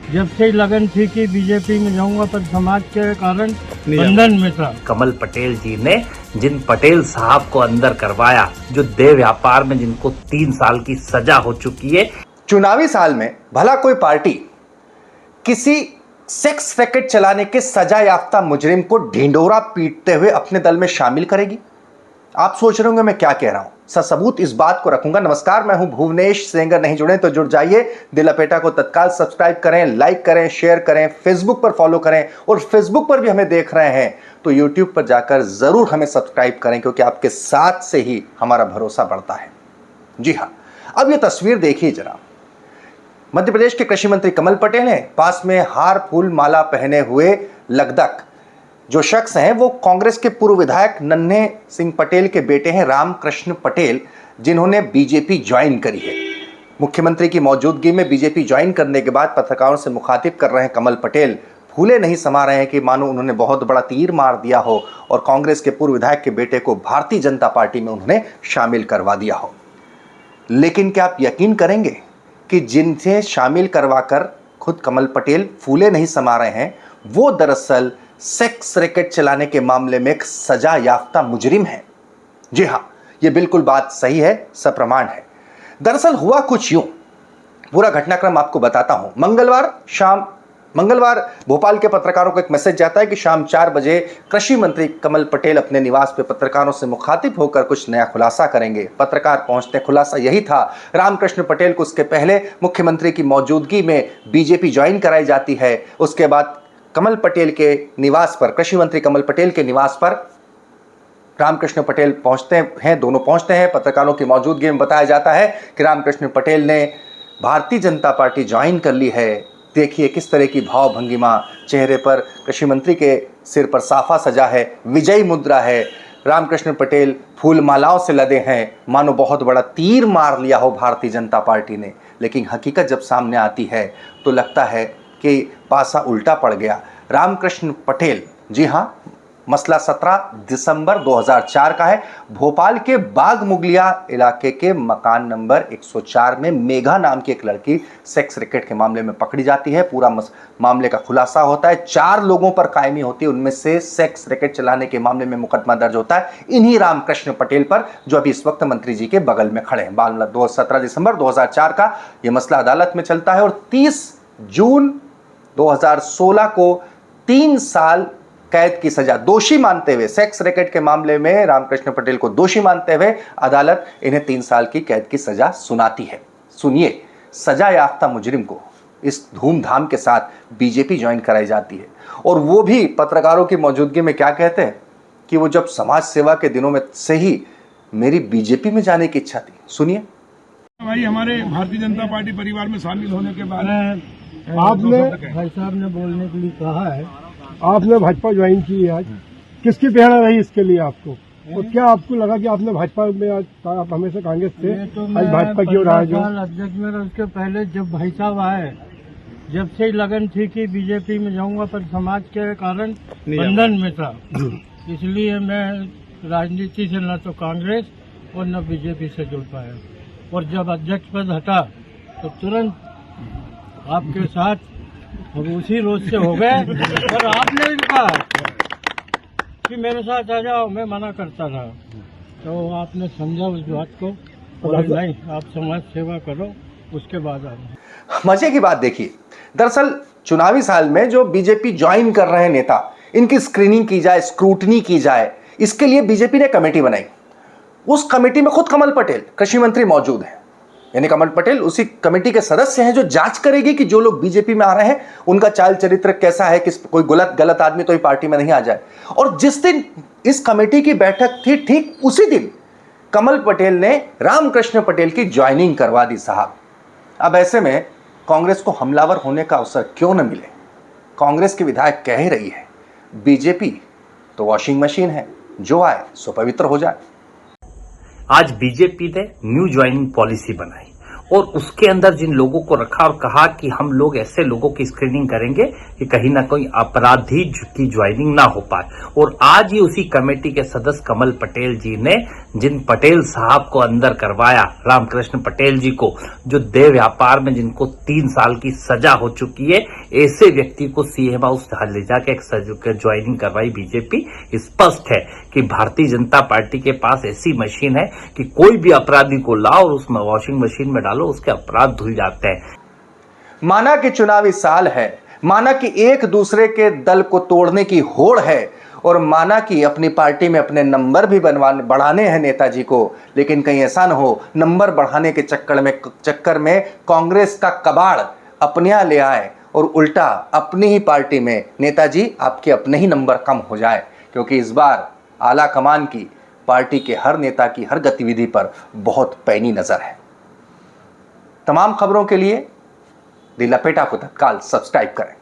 जब से लगन थी कि बीजेपी में जाऊंगा पर समाज के कारण बंधन में था। कमल पटेल जी ने जिन पटेल साहब को अंदर करवाया, जो देह व्यापार में जिनको 3 साल की सजा हो चुकी है। चुनावी साल में भला कोई पार्टी किसी सेक्स रैकेट चलाने के सजा याफ्ता मुजरिम को ढिंडोरा पीटते हुए अपने दल में शामिल करेगी? आप सोच रहे होंगे मैं क्या कह रहा हूं। सबूत इस बात को रखूंगा। नमस्कार, मैं हूं भुवनेश सेंगर। नहीं जुड़े तो जुड़ जाइए। दिल लपेटा को तत्काल सब्सक्राइब करें, लाइक करें, शेयर करें, फेसबुक पर फॉलो करें और फेसबुक पर भी हमें देख रहे हैं तो यूट्यूब पर जाकर जरूर हमें सब्सक्राइब करें, क्योंकि आपके साथ से ही हमारा भरोसा बढ़ता है। जी हां, अब यह तस्वीर देखिए जरा। मध्य प्रदेश के कृषि मंत्री कमल पटेल हैं। पास में हार फूल माला पहने हुए लगदक जो शख्स हैं वो कांग्रेस के पूर्व विधायक नन्हे सिंह पटेल के बेटे हैं रामकृष्ण पटेल, जिन्होंने बीजेपी ज्वाइन करी है। मुख्यमंत्री की मौजूदगी में बीजेपी ज्वाइन करने के बाद पत्रकारों से मुखातिब कर रहे हैं कमल पटेल। फूले नहीं समा रहे हैं कि मानो उन्होंने बहुत बड़ा तीर मार दिया हो और कांग्रेस के पूर्व विधायक के बेटे को भारतीय जनता पार्टी में उन्होंने शामिल करवा दिया हो। लेकिन क्या आप यकीन करेंगे कि जिनसे शामिल करवाकर खुद कमल पटेल फूले नहीं समा रहे हैं, वो दरअसल सेक्स रैकेट चलाने के मामले में एक सजा याफ्ता मुजरिम है। जी हां, यह बिल्कुल बात सही है, सप्रमाण है। दरअसल हुआ कुछ यूं, पूरा घटनाक्रम आपको बताता हूं। मंगलवार भोपाल के पत्रकारों को एक मैसेज जाता है कि शाम 4 बजे कृषि मंत्री कमल पटेल अपने निवास पे पत्रकारों से मुखातिब होकर कुछ नया खुलासा करेंगे। पत्रकार पहुंचते, खुलासा यही था, रामकृष्ण पटेल को उसके पहले मुख्यमंत्री की मौजूदगी में बीजेपी ज्वाइन कराई जाती है। उसके बाद कमल पटेल के निवास पर, कृषि मंत्री कमल पटेल के निवास पर रामकृष्ण पटेल पहुंचते हैं, दोनों पहुंचते हैं। पत्रकारों की मौजूदगी में बताया जाता है कि रामकृष्ण पटेल ने भारतीय जनता पार्टी ज्वाइन कर ली है। देखिए किस तरह की भाव भंगिमा, चेहरे पर कृषि मंत्री के सिर पर साफा सजा है, विजयी मुद्रा है। रामकृष्ण पटेल फूल मालाओं से लदे हैं, मानो बहुत बड़ा तीर मार लिया हो भारतीय जनता पार्टी ने। लेकिन हकीकत जब सामने आती है तो लगता है कि पासा उल्टा पड़ गया। रामकृष्ण पटेल, जी हां, मसला 17 दिसंबर 2004 का है। भोपाल के बाग मुगलिया इलाके के मकान नंबर 104 में मेघा नाम की एक लड़की सेक्स रैकेट के मामले में पकड़ी जाती है। पूरा मामले का खुलासा होता है। 4 लोगों पर कायमी होती है, उनमें से सेक्स रैकेट चलाने के मामले में मुकदमा दर्ज होता है इन्हीं रामकृष्ण पटेल पर, जो अभी इस वक्त मंत्री जी के बगल में खड़े हैं। 17 दिसंबर 2004 का यह मसला अदालत में चलता है और 30 जून 2016 को 3 साल कैद की सजा दोषी मानते हुए, सेक्स रैकेट के मामले में रामकृष्ण पटेल को दोषी मानते हुए अदालत इन्हें 3 साल की कैद की सजा सुनाती है। सुनिए, सजा याफ्ता मुजरिम को इस धूमधाम के साथ बीजेपी ज्वाइन कराई जाती है और वो भी पत्रकारों की मौजूदगी में क्या कहते हैं कि वो जब समाज सेवा के दिनों में से ही मेरी बीजेपी में जाने की इच्छा थी। सुनिए। भाई, हमारे भारतीय जनता पार्टी परिवार में शामिल होने के बाद आपने भाई साहब ने बोलने के लिए कहा है, आपने भाजपा ज्वाइन की है आज, किसकी प्रेरणा रही इसके लिए आपको? और क्या आपको लगा कि आपने भाजपा में आज, आप हमेशा कांग्रेस थे, आज भाजपा की ओर आए जो? अध्यक्ष मेरा, उसके पहले जब भाई साहब आए, जब से लगन थी कि बीजेपी में जाऊंगा पर समाज के कारण बंधन में था, इसलिए मैं राजनीति से न तो कांग्रेस और न बीजेपी से जुड़ पाया। और जब अध्यक्ष पद हटा तो तुरंत आपके साथ अब उसी रोज से हो गए। और आपने भी कहा कि मेरे साथ आ जाओ, मैं मना करता था, तो आपने समझा उस बात को और नहीं, आप समाज सेवा करो, उसके बाद आ जाओ। मजे की बात देखिए, दरअसल चुनावी साल में जो बीजेपी ज्वाइन कर रहे हैं नेता, इनकी स्क्रीनिंग की जाए, स्क्रूटनी की जाए, इसके लिए बीजेपी ने कमेटी बनाई। उस कमेटी में खुद कमल पटेल कृषि मंत्री मौजूद हैं, यानी कमल पटेल उसी कमेटी के सदस्य हैं जो जांच करेगी कि जो लोग बीजेपी में आ रहे हैं उनका चाल चरित्र कैसा है, किस कोई गलत आदमी तो ही पार्टी में नहीं आ जाए। और जिस दिन इस कमेटी की बैठक थी, ठीक उसी दिन कमल पटेल ने रामकृष्ण पटेल की ज्वाइनिंग करवा दी साहब। अब ऐसे में कांग्रेस को हमलावर होने का अवसर क्यों न मिले? कांग्रेस के विधायक कह ही रही है, बीजेपी तो वॉशिंग मशीन है, जो आए सो पवित्र हो जाए। आज बीजेपी ने न्यू ज्वाइनिंग पॉलिसी बनाई और उसके अंदर जिन लोगों को रखा और कहा कि हम लोग ऐसे लोगों की स्क्रीनिंग करेंगे कि कहीं ना कहीं अपराधी की ज्वाइनिंग ना हो पाए। और आज ही उसी कमेटी के सदस्य कमल पटेल जी ने जिन पटेल साहब को अंदर करवाया, रामकृष्ण पटेल जी को, जो देह व्यापार में जिनको 3 साल की सजा हो चुकी है, ऐसे व्यक्ति को सीएम हाउस ले जाके एक ज्वाइनिंग करवाई बीजेपी। स्पष्ट है कि भारतीय जनता पार्टी के पास ऐसी मशीन है कि कोई भी अपराधी को लाओ और उस वॉशिंग मशीन में डालो, उसके अपराध धुल जाते हैं। माना कि चुनावी साल है, माना कि एक दूसरे के दल को तोड़ने की होड़ है, और माना कि अपनी पार्टी में अपने नंबर भी बढ़ाने हैं नेताजी को, लेकिन कहीं ऐसा न हो नंबर बढ़ाने के चक्कर में कांग्रेस का कबाड़ अपने यहाँ ले आए और उल्टा अपनी ही पार्टी में नेताजी आपके अपने ही नंबर कम हो जाए। क्योंकि इस बार आला कमान की पार्टी के हर नेता की हर गतिविधि पर बहुत पैनी नजर है। तमाम खबरों के लिए दी लपेटा को तत्काल सब्सक्राइब करें।